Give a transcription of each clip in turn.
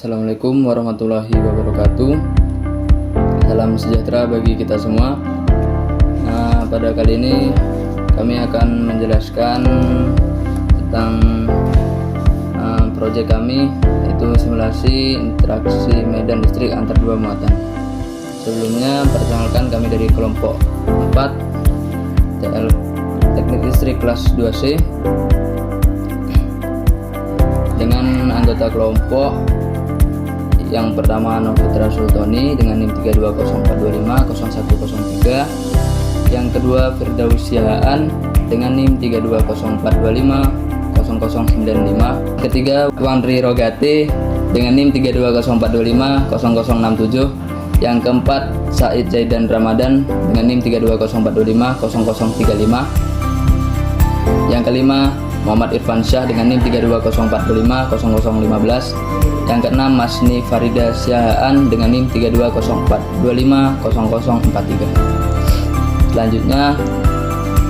Assalamualaikum warahmatullahi wabarakatuh. Salam sejahtera bagi kita semua. Pada kali ini kami akan menjelaskan tentang proyek kami, yaitu simulasi interaksi medan listrik antar dua muatan. Sebelumnya perkenalkan, kami dari kelompok 4 TL Teknik Listrik kelas 2C dengan anggota kelompok yang pertama Novitra Sultoni dengan NIM 3204250103, yang kedua Firdausiaan dengan NIM 3204250095, ketiga Wandri Rogate dengan NIM 3204250067, yang keempat Said Zaidan Ramadan dengan NIM 3204250035, yang kelima Muhammad Irfan Syah dengan NIM 3204250015, yang keenam Masni Farida Syaan dengan NIM 3204250043. Selanjutnya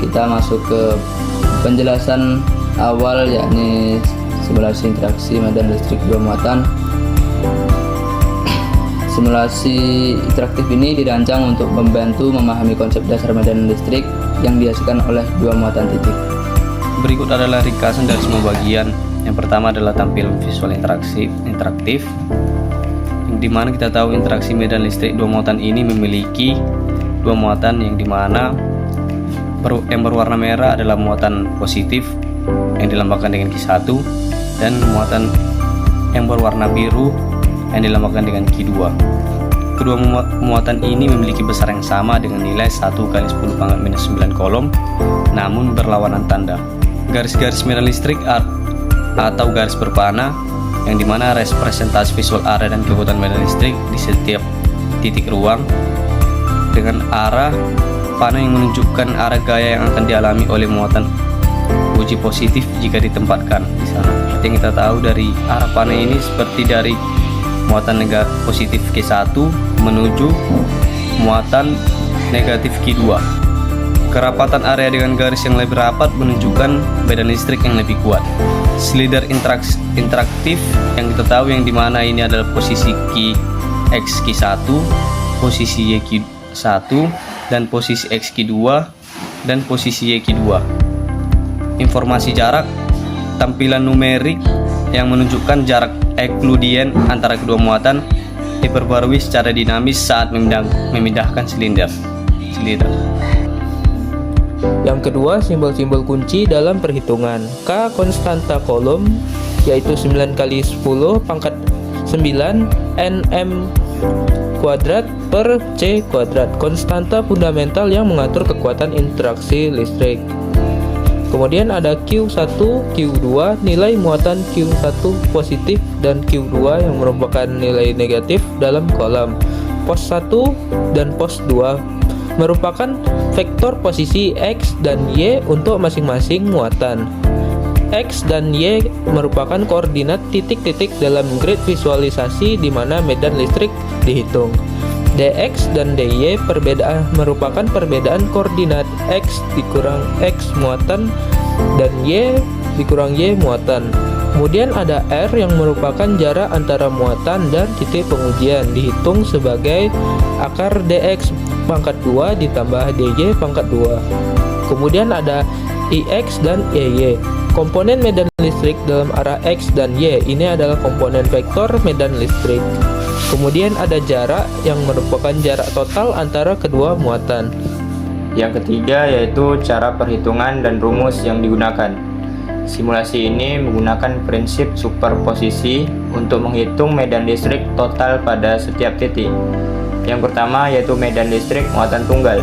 kita masuk ke penjelasan awal, yakni simulasi interaksi medan listrik dua muatan. Simulasi interaktif ini dirancang untuk membantu memahami konsep dasar medan listrik yang dihasilkan oleh dua muatan titik. Berikut adalah ringkasan dari semua bagian. Yang pertama adalah tampilan visual interaktif, yang dimana kita tahu interaksi medan listrik dua muatan ini memiliki dua muatan, yang dimana yang berwarna merah adalah muatan positif yang dilambangkan dengan Q1, dan muatan yang berwarna biru yang dilambangkan dengan Q2. Kedua muatan ini memiliki besar yang sama dengan nilai 1×10⁻⁹ kolom, namun berlawanan tanda. Garis-garis medan listrik atau garis berpanah, yang dimana representasi visual area dan kekuatan medan listrik di setiap titik ruang dengan arah panah yang menunjukkan arah gaya yang akan dialami oleh muatan uji positif jika ditempatkan di sana. Yang kita tahu dari arah panah ini seperti dari muatan negatif positif Q1 menuju muatan negatif Q2. Kerapatan area dengan garis yang lebih rapat menunjukkan medan listrik yang lebih kuat. Slider interaktif yang kita tahu, yang dimana ini adalah posisi X Q1, posisi Y Q1, dan posisi X Q2, dan posisi Y Q2. Informasi jarak, tampilan numerik yang menunjukkan jarak euklidien antara kedua muatan diperbarui secara dinamis saat memindahkan silinder. Yang kedua, simbol-simbol kunci dalam perhitungan. K konstanta kolom, yaitu 9×10⁻⁹ nm kuadrat per C kuadrat, konstanta fundamental yang mengatur kekuatan interaksi listrik. Kemudian ada Q1, Q2, nilai muatan Q1 positif dan Q2 yang merupakan nilai negatif dalam kolom. Pos 1 dan pos 2 merupakan vektor posisi X dan Y untuk masing-masing muatan. X dan Y merupakan koordinat titik-titik dalam grid visualisasi di mana medan listrik dihitung. Dx dan dy merupakan perbedaan koordinat X dikurang X muatan dan Y dikurang Y muatan. Kemudian ada R yang merupakan jarak antara muatan dan titik pengujian, dihitung sebagai akar dx pangkat 2 ditambah dy pangkat 2. Kemudian ada ix dan ey. Komponen medan listrik dalam arah X dan Y ini adalah komponen vektor medan listrik. Kemudian ada jarak yang merupakan jarak total antara kedua muatan. Yang ketiga yaitu cara perhitungan dan rumus yang digunakan. Simulasi ini menggunakan prinsip superposisi untuk menghitung medan listrik total pada setiap titik. Yang pertama yaitu medan listrik muatan tunggal.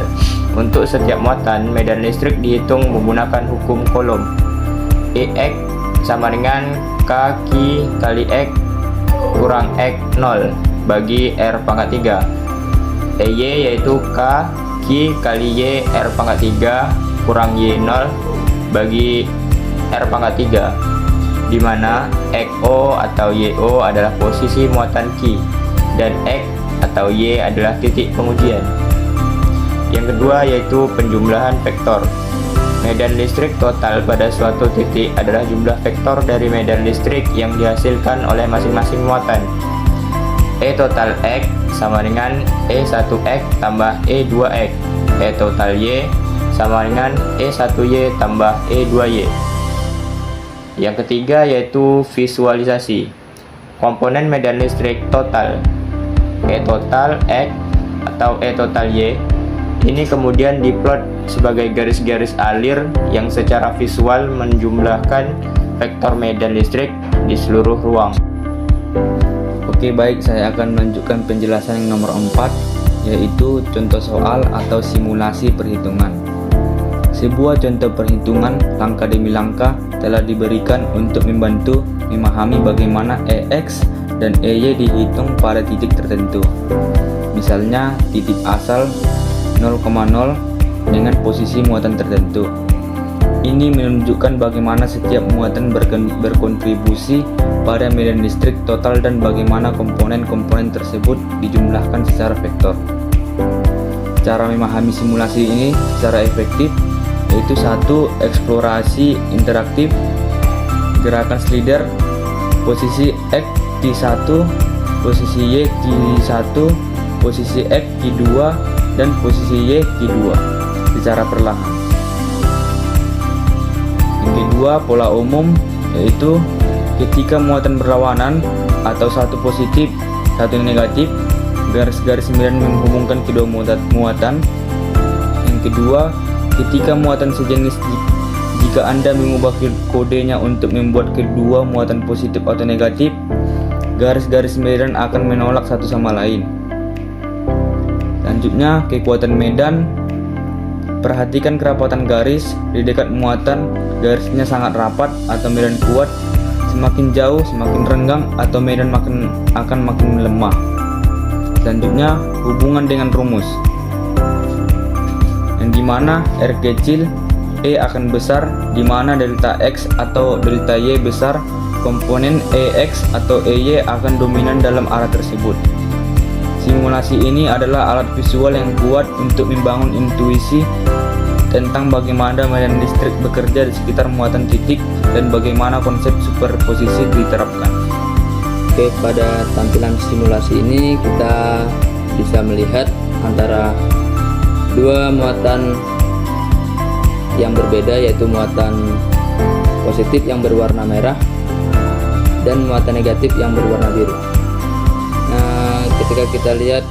Untuk setiap muatan, medan listrik dihitung menggunakan hukum kolom. Ex sama dengan K kali X kurang X 0 bagi R pangkat 3. Ey yaitu K kali Y R pangkat 3 kurang Y 0 bagi R pangkat 3, di mana XO atau YO adalah posisi muatan Q dan X atau Y adalah titik pengujian. Yang kedua yaitu penjumlahan vektor. Medan listrik total pada suatu titik adalah jumlah vektor dari medan listrik yang dihasilkan oleh masing-masing muatan. E total X sama dengan E1X tambah E2X. E total Y sama dengan E1Y tambah E2Y. Yang ketiga yaitu visualisasi. Komponen medan listrik total E total X atau E total Y ini kemudian diplot sebagai garis-garis alir yang secara visual menjumlahkan vektor medan listrik di seluruh ruang. Oke, baik, saya akan menunjukkan penjelasan yang nomor 4, yaitu contoh soal atau simulasi perhitungan. Sebuah contoh perhitungan langkah demi langkah telah diberikan untuk membantu memahami bagaimana EX dan EY dihitung pada titik tertentu. Misalnya titik asal 0,0 dengan posisi muatan tertentu. Ini menunjukkan bagaimana setiap muatan berkontribusi pada medan listrik total dan bagaimana komponen-komponen tersebut dijumlahkan secara vektor. Cara memahami simulasi ini secara efektif yaitu 1. Eksplorasi interaktif, gerakan slider, posisi X di 1, posisi Y di 1, posisi X di 2, dan posisi Y di 2 secara perlahan. Yang kedua, pola umum, yaitu ketika muatan berlawanan atau satu positif, satu negatif, garis-garis medan menghubungkan kedua muatan. Yang kedua, ketika muatan sejenis, jika Anda mengubah kodenya untuk membuat kedua muatan positif atau negatif, garis-garis medan akan menolak satu sama lain. Selanjutnya, kekuatan medan. Perhatikan kerapatan garis di dekat muatan. Garisnya sangat rapat atau medan kuat. Semakin jauh, semakin renggang atau medan akan makin lemah. Selanjutnya, hubungan dengan rumus, yang dimana R kecil, E akan besar, dimana delta X atau delta Y besar. Komponen EX atau EY akan dominan dalam arah tersebut. Simulasi ini adalah alat visual yang kuat untuk membangun intuisi tentang bagaimana medan listrik bekerja di sekitar muatan titik dan bagaimana konsep superposisi diterapkan. Oke, pada tampilan simulasi ini kita bisa melihat antara dua muatan yang berbeda, yaitu muatan positif yang berwarna merah dan muatan negatif yang berwarna biru. Ketika kita lihat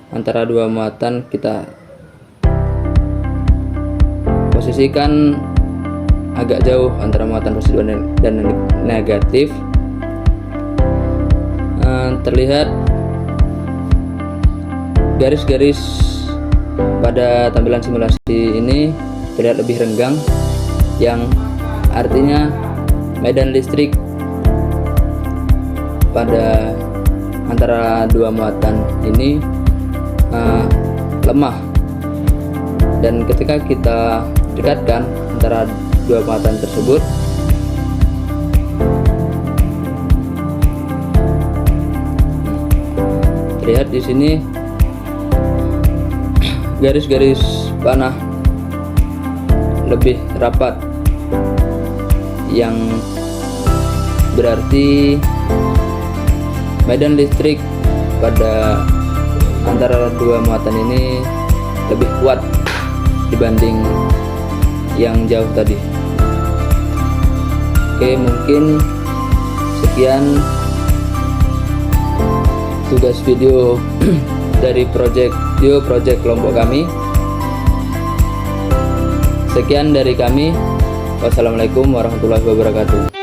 antara dua muatan, kita posisikan agak jauh antara muatan positif dan negatif. Terlihat garis-garis pada tampilan simulasi ini terlihat lebih renggang, yang artinya medan listrik pada antara dua muatan ini lemah, dan ketika kita dekatkan antara dua muatan tersebut, terlihat di sini garis-garis panah lebih rapat, yang berarti medan listrik pada antara dua muatan ini lebih kuat dibanding yang jauh tadi. Oke, mungkin sekian tugas video dari project kelompok kami. Sekian dari kami. Wassalamualaikum warahmatullahi wabarakatuh.